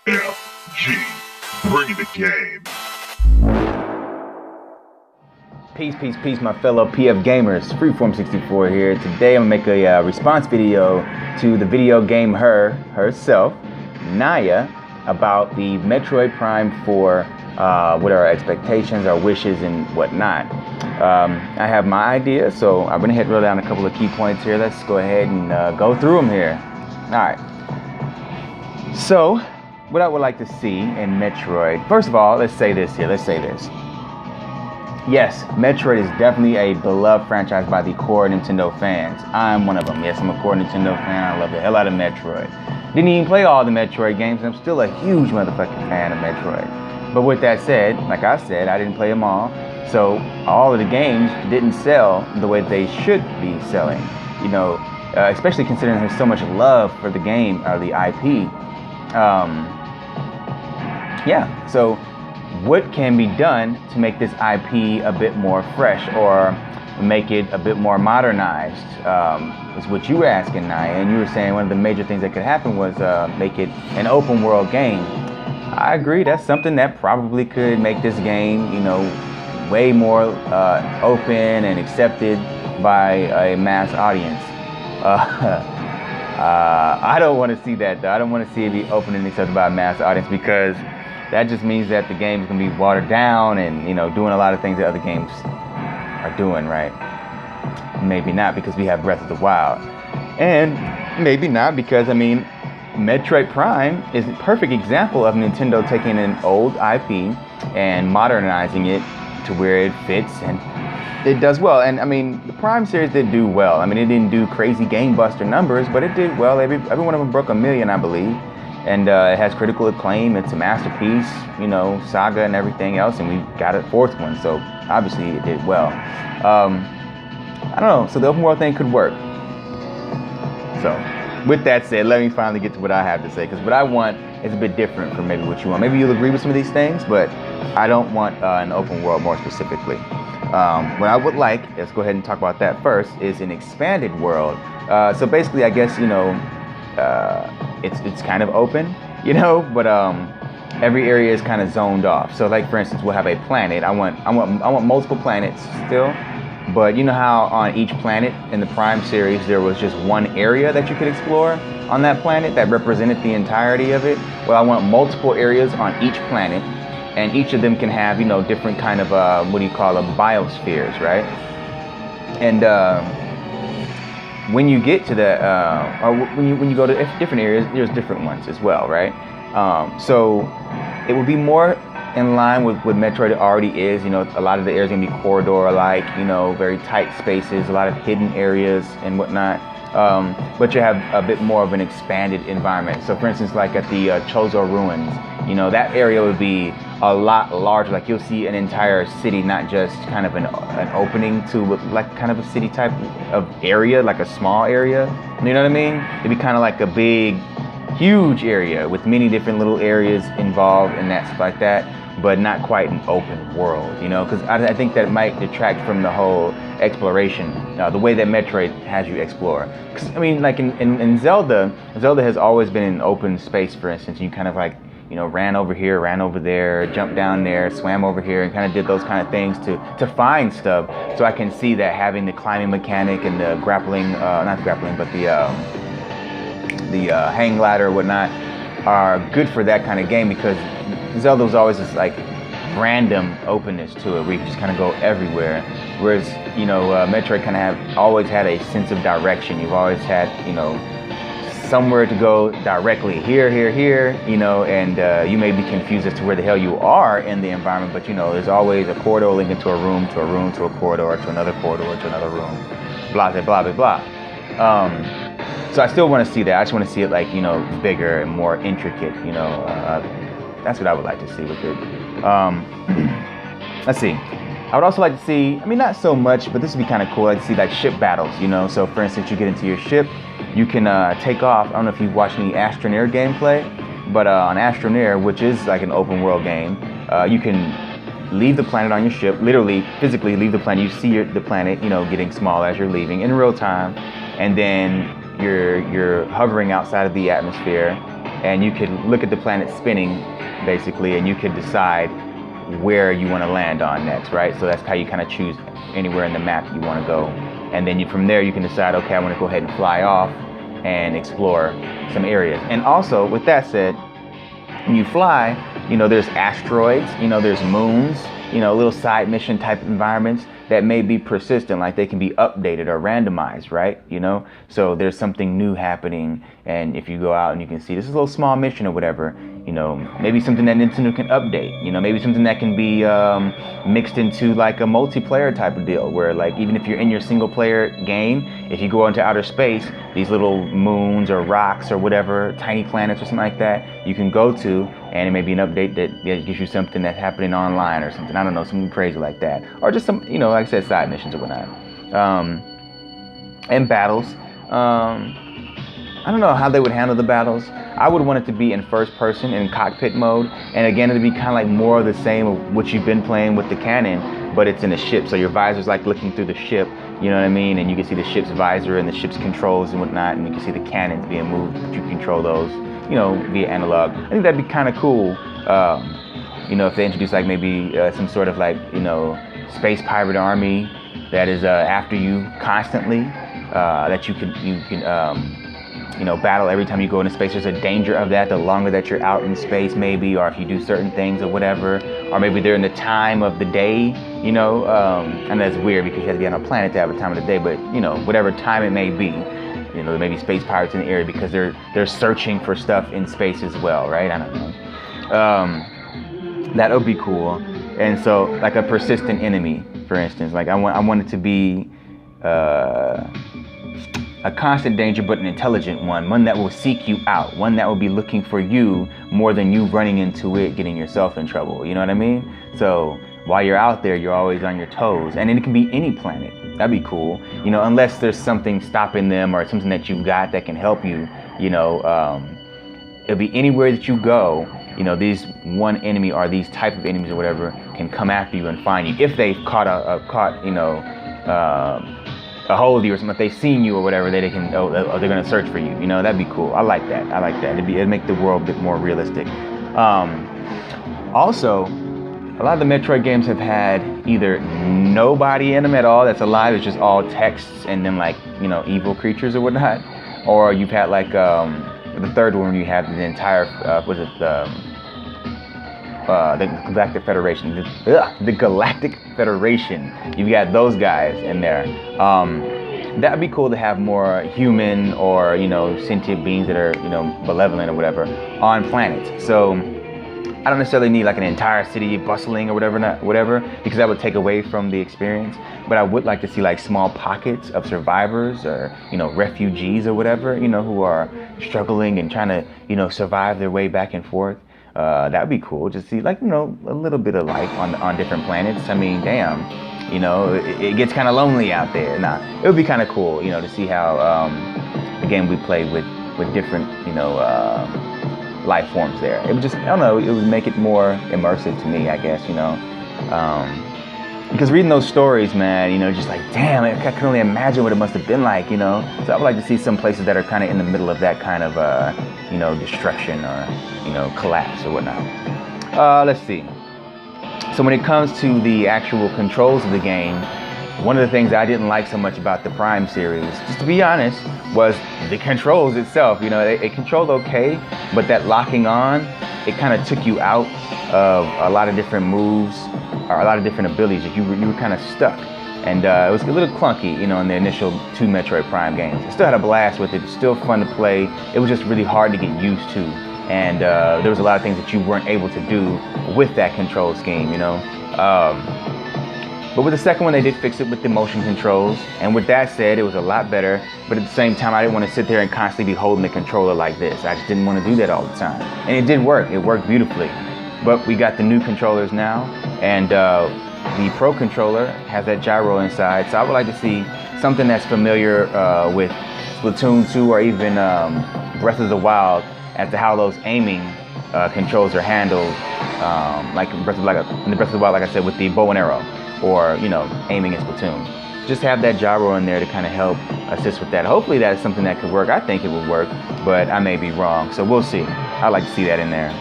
FG, bringing the game. Peace, my fellow PF gamers. Freeform64 here. Today I'm gonna make a response video to the video game herself, Naya, about the Metroid Prime 4, what are our expectations, our wishes, and whatnot. I have my idea, so I'm gonna roll down a couple of key points here. Let's go ahead and go through them here. Alright. So, what I would like to see in Metroid, first of all, let's say this. Yes, Metroid is definitely a beloved franchise by the core Nintendo fans. I'm one of them. Yes, I'm a core Nintendo fan. I love the hell out of Metroid. Didn't even play all the Metroid games, and I'm still a huge motherfucking fan of Metroid. But with that said, like I said, I didn't play them all. So all of the games didn't sell the way they should be selling. You know, especially considering there's so much love for the game or the IP. Yeah, so what can be done to make this IP a bit more fresh or make it a bit more modernized? Is what you were asking, Naya, and you were saying one of the major things that could happen was make it an open world game. I agree, that's something that probably could make this game, you know, way more open and accepted by a mass audience. I don't want to see that though. I don't want to see it be open and accepted by a mass audience, because that just means that the game is going to be watered down and, you know, doing a lot of things that other games are doing, right? Maybe not, because we have Breath of the Wild. And maybe not because, I mean, Metroid Prime is a perfect example of Nintendo taking an old IP and modernizing it to where it fits and it does well. And I mean, the Prime series did do well. I mean, it didn't do crazy game buster numbers, but it did well. Every one of them broke 1 million, I believe. And it has critical acclaim. It's a masterpiece, you know, saga and everything else. And we got a 4th one, so obviously it did well. I don't know, so the open world thing could work. So with that said, let me finally get to what I have to say, because what I want is a bit different from maybe what you want. Maybe you'll agree with some of these things, but I don't want an open world more specifically. What I would like, let's go ahead and talk about that first, is an expanded world. So basically, I guess, you know, it's kind of open, you know, but every area is kind of zoned off. So like, for instance, we'll have a planet. I want multiple planets still, but you know how on each planet in the Prime series there was just one area that you could explore on that planet that represented the entirety of it? Well, I want multiple areas on each planet, and each of them can have, you know, different kind of what do you call them, biospheres, right? And when you get to the, or when you go to different areas, there's different ones as well, right? So it will be more in line with what Metroid already is. You know, a lot of the areas are gonna be corridor-like, you know, very tight spaces, a lot of hidden areas and whatnot. But you have a bit more of an expanded environment. So for instance, like at the Chozo Ruins, you know, that area would be a lot larger. Like you'll see an entire city, not just kind of an opening to like kind of a city type of area, like a small area. You know what I mean? It'd be kind of like a big, huge area with many different little areas involved and that stuff like that, but not quite an open world, you know, because I think that might detract from the whole exploration, the way that Metroid has you explore. Cause, I mean, like in Zelda has always been an open space, for instance. You kind of like, you know, ran over here, ran over there, jumped down there, swam over here, and kind of did those kind of things to find stuff. So I can see that having the climbing mechanic and the grappling, not the grappling, but the hang glider or whatnot are good for that kind of game, because Zelda was always this like random openness to it where you can just kind of go everywhere. Whereas, you know, Metroid kind of always had a sense of direction. You've always had, you know, somewhere to go directly, here, you know, and you may be confused as to where the hell you are in the environment, but you know, there's always a corridor linking to a room, to a room, to a corridor, to another corridor, to another room, blah, blah, blah, blah. So I still want to see that. I just want to see it like, you know, bigger and more intricate, you know. That's what I would like to see with it. Let's see. I would also like to see, I mean, not so much, but this would be kind of cool. I'd like to see like ship battles, you know. So for instance, you get into your ship, you can take off. I don't know if you've watched any Astroneer gameplay, but on Astroneer, which is like an open world game, you can leave the planet on your ship, literally, physically leave the planet. You see the planet, you know, getting small as you're leaving in real time, and then you're hovering outside of the atmosphere, and you could look at the planet spinning, basically, and you could decide where you want to land on next, right? So that's how you kind of choose anywhere in the map you want to go. And then from there, you can decide, okay, I want to go ahead and fly off and explore some areas. And also, with that said, when you fly, there's asteroids, there's moons, little side mission type environments that may be persistent, like they can be updated or randomized, right? So there's something new happening, and if you go out and you can see this is a little small mission or whatever, maybe something that Nintendo can update, maybe something that can be mixed into like a multiplayer type of deal, where like even if you're in your single player game, if you go into outer space, these little moons or rocks or whatever, tiny planets or something like that, you can go to, and it may be an update that gives you something that's happening online or something, I don't know, something crazy like that, or just some, like I said, side missions or whatnot. And battles, I don't know how they would handle the battles. I would want it to be in first person, in cockpit mode, and again, it'd be kind of like more of the same of what you've been playing with the cannon, but it's in a ship, so your visor's like looking through the ship, you know what I mean, and you can see the ship's visor and the ship's controls and whatnot, and you can see the cannons being moved, but you control those, via analog. I think that'd be kind of cool, if they introduce like maybe some sort of like, space pirate army that is after you constantly, that you can battle every time you go into space. There's a danger of that the longer that you're out in space, maybe, or if you do certain things or whatever, or maybe they're in the time of the day, and that's weird because you have to be on a planet to have a time of the day, but whatever time it may be, there may be space pirates in the area because they're searching for stuff in space as well, right? I don't know. That would be cool. And so like a persistent enemy, for instance, like I want it to be a constant danger, but an intelligent one that will seek you out, one that will be looking for you more than you running into it, getting yourself in trouble. You know what I mean? So while you're out there, you're always on your toes, and it can be any planet. That'd be cool. Unless there's something stopping them or something that you've got that can help you. It'll be anywhere that you go. These one enemy or these type of enemies or whatever can come after you and find you if they've caught a hold of you or something. If they've seen you or whatever, they're gonna search for you. That'd be cool. I like that. It'd make the world a bit more realistic. Also, a lot of the Metroid games have had either nobody in them at all that's alive, it's just all texts and then like, evil creatures or whatnot. Or you've had like, the third one, you have the entire, the Galactic Federation. The Galactic Federation. You've got those guys in there. That'd be cool to have more human or, sentient beings that are, malevolent or whatever on planets. So I don't necessarily need like an entire city bustling or whatever, because that would take away from the experience. But I would like to see like small pockets of survivors or, refugees or whatever, who are struggling and trying to, survive their way back and forth. That would be cool to see like, a little bit of life on different planets. I mean, damn, it gets kind of lonely out there. Nah, it would be kind of cool, to see how the game we play with different, life forms there. It would just, I don't know, it would make it more immersive to me, I guess, because reading those stories, man, just like, damn, I can only imagine what it must have been like, So I would like to see some places that are kind of in the middle of that kind of, destruction or, collapse or whatnot. Let's see. So when it comes to the actual controls of the game, one of the things I didn't like so much about the Prime series, just to be honest, was the controls itself. It controlled okay, but that locking on, it kind of took you out of a lot of different moves or a lot of different abilities. You were kind of stuck. And it was a little clunky, in the initial 2 Metroid Prime games. I still had a blast with it. It's still fun to play. It was just really hard to get used to. And there was a lot of things that you weren't able to do with that control scheme, But with the second one, they did fix it with the motion controls. And with that said, it was a lot better. But at the same time, I didn't want to sit there and constantly be holding the controller like this. I just didn't want to do that all the time. And it did work. It worked beautifully. But we got the new controllers now. And the Pro controller has that gyro inside. So I would like to see something that's familiar with Splatoon 2 or even Breath of the Wild as to how those aiming controls are handled. Like in the Breath of the Wild, like I said, with the bow and arrow. Or, aiming in Splatoon. just have that gyro in there to kind of help assist with that. Hopefully that is something that could work. I think it would work, but I may be wrong. So we'll see. I'd like to see that in there.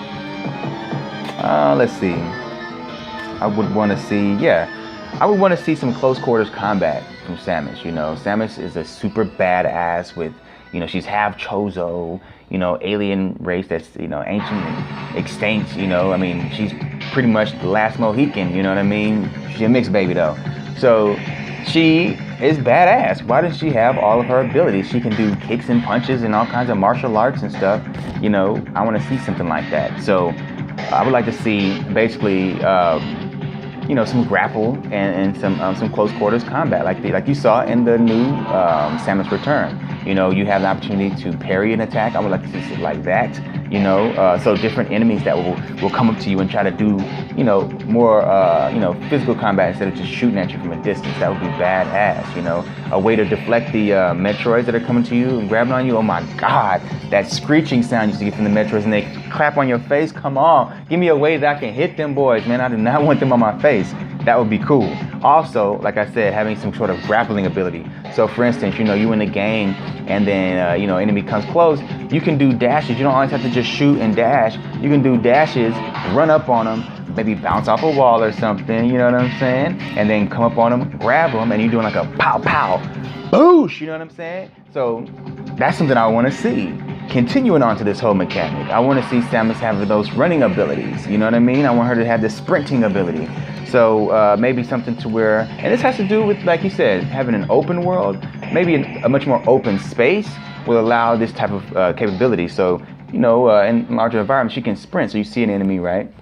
Let's see. I would want to see some close quarters combat from Samus. You know, Samus is a super badass with, you know, she's half Chozo, you know, alien race that's, you know, ancient and extinct, you know. I mean, she's pretty much the last Mohican, you know what I mean? She's a mixed baby though. So she is badass. Why does she have all of her abilities? She can do kicks and punches and all kinds of martial arts and stuff. You know, I want to see something like that. So I would like to see basically, you know, some grapple and some close quarters combat, like you saw in the new Samus Return. You know, you have the opportunity to parry an attack. I would like to see something like that. You know, so different enemies that will come up to you and try to do, you know, more you know, physical combat instead of just shooting at you from a distance. That would be badass. You know, a way to deflect the Metroids that are coming to you and grabbing on you. Oh my God, that screeching sound you used to get from the Metroids and they clap on your face. Come on, give me a way that I can hit them boys, man. I do not want them on my face. That would be cool. Also, like I said, having some sort of grappling ability. So for instance, you know, you in the game and then, you know, enemy comes close, you can do dashes. You don't always have to just shoot and dash. You can do dashes, run up on them, maybe bounce off a wall or something, you know what I'm saying? And then come up on them, grab them, and you're doing like a pow pow, boosh, you know what I'm saying? So that's something I want to see. Continuing on to this whole mechanic, I want to see Samus have those running abilities, you know what I mean? I want her to have this sprinting ability. So maybe something to where, and this has to do with, like you said, having an open world, maybe a much more open space will allow this type of capability. So, you know, in larger environments, you can sprint. So you see an enemy, right?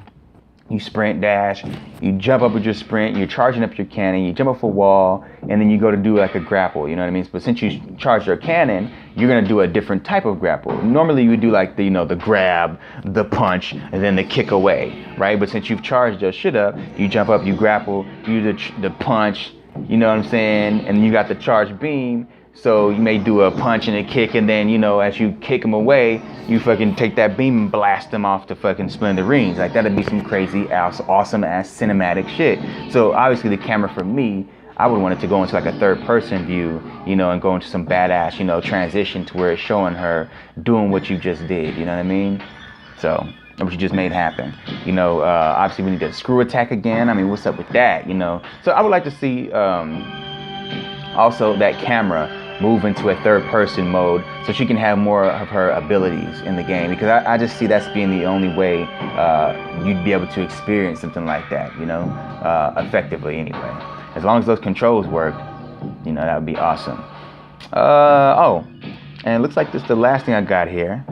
You sprint, dash, you jump up with your sprint, you're charging up your cannon, you jump off a wall, and then you go to do like a grapple, you know what I mean? But since you charge your cannon, you're gonna do a different type of grapple. Normally you would do like the, you know, the grab, the punch, and then the kick away, right? But since you've charged your shit up, you jump up, you grapple, you do the punch, you know what I'm saying? And you got the charge beam. So you may do a punch and a kick, and then, you know, as you kick them away, you fucking take that beam and blast them off to fucking smithereens. Like, that'd be some crazy ass, awesome ass cinematic shit. So obviously the camera for me, I would want it to go into like a third person view, you know, and go into some badass, you know, transition to where it's showing her doing what you just did, you know what I mean? So, what you just made happen. You know, obviously we need a screw attack again. I mean, what's up with that, you know? So I would like to see also that camera move into a third person mode so she can have more of her abilities in the game, because I just see that's being the only way you'd be able to experience something like that, you know, effectively anyway. As long as those controls work, you know, that would be awesome. Oh, and it looks like this is the last thing I got here.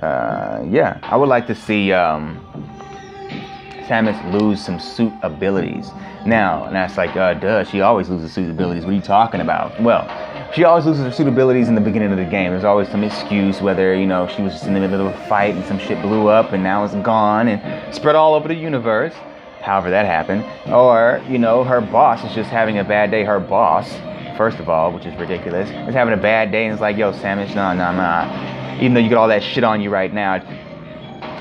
Yeah, I would like to see Samus lose some suit abilities. Now, and that's like, duh, she always loses suit abilities. What are you talking about? Well, she always loses her suit abilities in the beginning of the game. There's always some excuse, whether, you know, she was just in the middle of a fight and some shit blew up and now it's gone and spread all over the universe. However that happened. Or, you know, her boss is just having a bad day. Her boss, first of all, which is ridiculous, is having a bad day and it's like, yo, Samus, nah. Even though you got all that shit on you right now,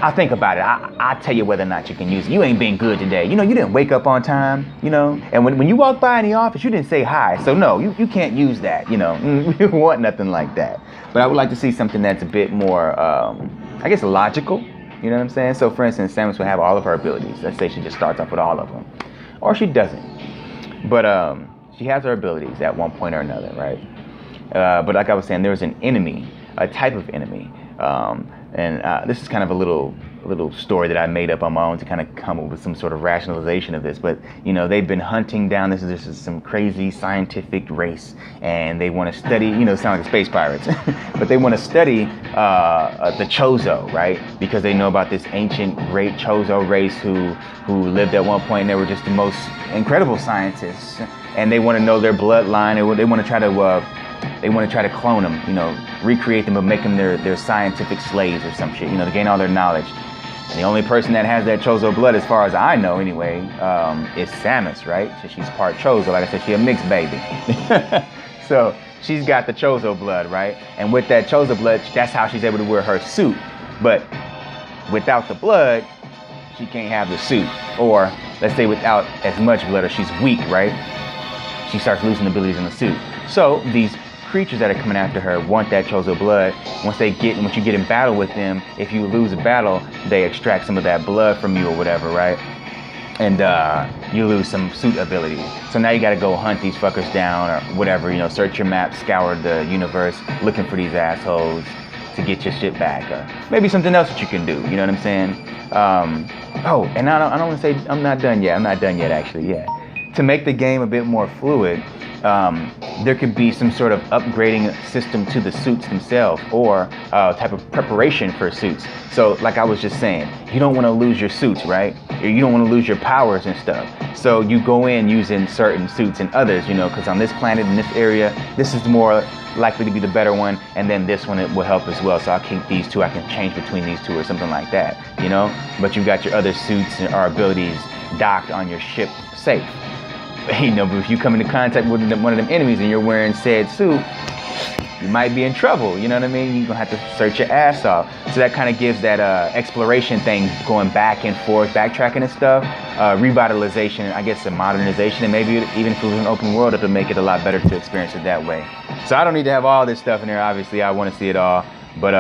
I'll think about it. I'll tell you whether or not you can use it. You ain't been good today. You know, you didn't wake up on time, you know, and when you walked by in the office, you didn't say hi. So no, you can't use that, you know. We don't want nothing like that. But I would like to see something that's a bit more, I guess, logical. You know what I'm saying? So for instance, Samus will have all of her abilities. Let's say she just starts off with all of them. Or she doesn't. But she has her abilities at one point or another, right? But like I was saying, there's an enemy, a type of enemy. And this is kind of a little story that I made up on my own to kind of come up with some sort of rationalization of this. But, you know, they've been hunting down, this is some crazy scientific race, and they want to study, you know, sound like space pirates, but they want to study the Chozo, right? Because they know about this ancient great Chozo race who lived at one point, and they were just the most incredible scientists, and they want to know their bloodline, and they want to try to clone them, you know, recreate them, but make them their scientific slaves or some shit, you know, to gain all their knowledge. And the only person that has that Chozo blood, as far as I know anyway, is Samus, right? So she's part Chozo. Like I said, she's a mixed baby. So she's got the Chozo blood, right? And with that Chozo blood, that's how she's able to wear her suit. But without the blood, she can't have the suit. Or let's say without as much blood, or she's weak, right? she starts losing abilities in the suit. So these creatures that are coming after her want that Chozo blood. Once you get in battle with them, if you lose a battle, they extract some of that blood from you or whatever, right? And you lose some suit abilities. So now you gotta go hunt these fuckers down or whatever, you know, search your map, scour the universe, looking for these assholes to get your shit back. Or maybe something else that you can do, you know what I'm saying? Oh, and I don't wanna say, I'm not done yet actually, yeah. To make the game a bit more fluid, there could be some sort of upgrading system to the suits themselves, or type of preparation for suits. So like I was just saying, you don't want to lose your suits, right? Or you don't want to lose your powers and stuff. So you go in using certain suits and others, you know, because on this planet, in this area, this is more likely to be the better one, and then this one, it will help as well. So I'll keep these two, I can change between these two or something like that, you know? But you've got your other suits or abilities docked on your ship safe. You know, but if you come into contact with one of them enemies and you're wearing said suit, you might be in trouble, you know what I mean? You're gonna have to search your ass off. So that kind of gives that exploration thing, going back and forth, backtracking and stuff, revitalization, I guess a modernization, and maybe even if it was an open world, it'll make it a lot better to experience it that way. So I don't need to have all this stuff in there, obviously, I wanna see it all, but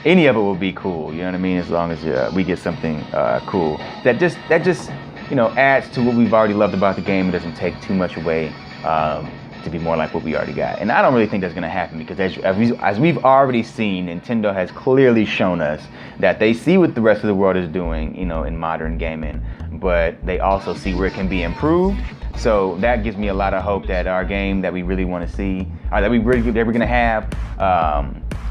any of it will be cool, you know what I mean? As long as we get something cool. That just you know, adds to what we've already loved about the game. It doesn't take too much away to be more like what we already got. And I don't really think that's gonna happen, because as we've already seen, Nintendo has clearly shown us that they see what the rest of the world is doing, you know, in modern gaming, but they also see where it can be improved. So that gives me a lot of hope that our game that we really want to see, or that we're gonna have,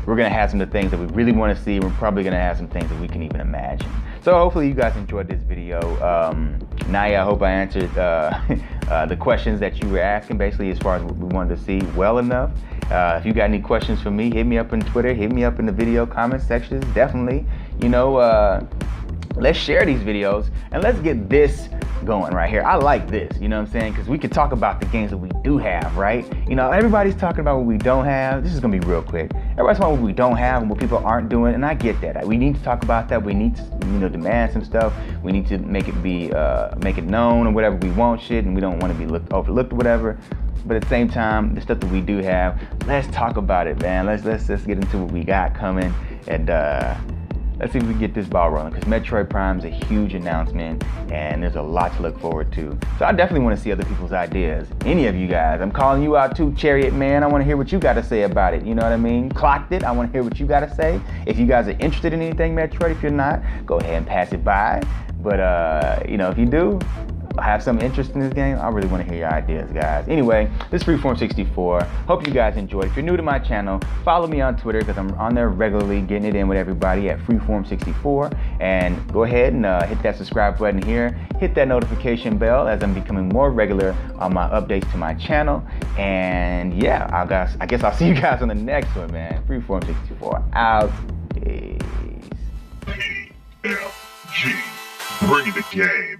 we're gonna have some of the things that we really want to see. We're probably gonna have some things that we can even imagine. So hopefully you guys enjoyed this video. Naya, I hope I answered the questions that you were asking, basically, as far as what we wanted to see well enough. If you got any questions for me, hit me up on Twitter, hit me up in the video comment sections, definitely. You know, let's share these videos and let's get this going right here. I like this, you know what I'm saying? Because we can talk about the games that we do have, right? You know, everybody's talking about what we don't have. This is gonna be real quick. Everybody's talking about what we don't have and what people aren't doing, and I get that. We need to talk about that. We need to, you know, demand some stuff. We need to make it known or whatever. We want shit, and we don't want to be overlooked or whatever. But at the same time, the stuff that we do have, let's talk about it, man. Let's get into what we got coming, and let's see if we can get this ball rolling, because Metroid Prime is a huge announcement and there's a lot to look forward to. So I definitely want to see other people's ideas. Any of you guys, I'm calling you out too, Chariot Man. I want to hear what you got to say about it. You know what I mean? Clocked it. I want to hear what you got to say. If you guys are interested in anything Metroid, if you're not, go ahead and pass it by. But you know, if you do have some interest in this game, I really want to hear your ideas, guys. Anyway, this is Freeform64. Hope you guys enjoyed. If you're new to my channel, follow me on Twitter, because I'm on there regularly getting it in with everybody at Freeform64. And go ahead and hit that subscribe button here. Hit that notification bell, as I'm becoming more regular on my updates to my channel. And yeah, I guess I'll see you guys on the next one, man. Freeform64 out. Peace. PLG. Bring the game.